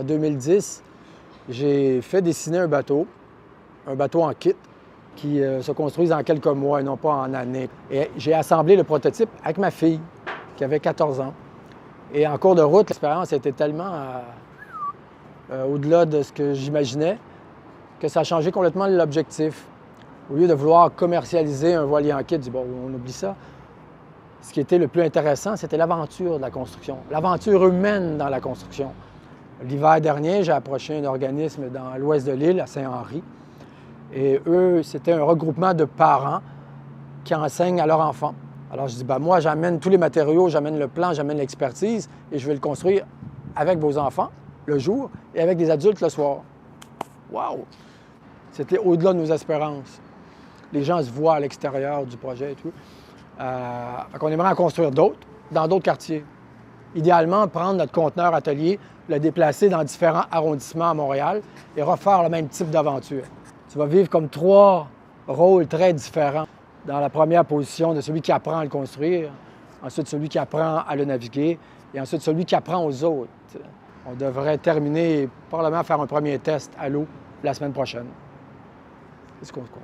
en 2010, j'ai fait dessiner un bateau en kit, qui se construise en quelques mois et non pas en années. Et j'ai assemblé le prototype avec ma fille, qui avait 14 ans. Et en cours de route, l'expérience était tellement au-delà de ce que j'imaginais que ça a changé complètement l'objectif. Au lieu de vouloir commercialiser un voilier en kit, je dis, bon, on oublie ça. Ce qui était le plus intéressant, c'était l'aventure de la construction, l'aventure humaine dans la construction. L'hiver dernier, j'ai approché un organisme dans l'ouest de l'île, à Saint-Henri. Et eux, c'était un regroupement de parents qui enseignent à leurs enfants. Alors, je dis, ben moi, j'amène tous les matériaux, j'amène le plan, j'amène l'expertise et je vais le construire avec vos enfants le jour et avec des adultes le soir. Wow! C'était au-delà de nos espérances. Les gens se voient à l'extérieur du projet et tout. On aimerait en construire d'autres, dans d'autres quartiers. Idéalement, prendre notre conteneur atelier, le déplacer dans différents arrondissements à Montréal et refaire le même type d'aventure. Tu vas vivre comme 3 rôles très différents. Dans la première position de celui qui apprend à le construire, ensuite celui qui apprend à le naviguer et ensuite celui qui apprend aux autres. On devrait terminer, probablement faire un premier test à l'eau la semaine prochaine. C'est ce qu'on compte.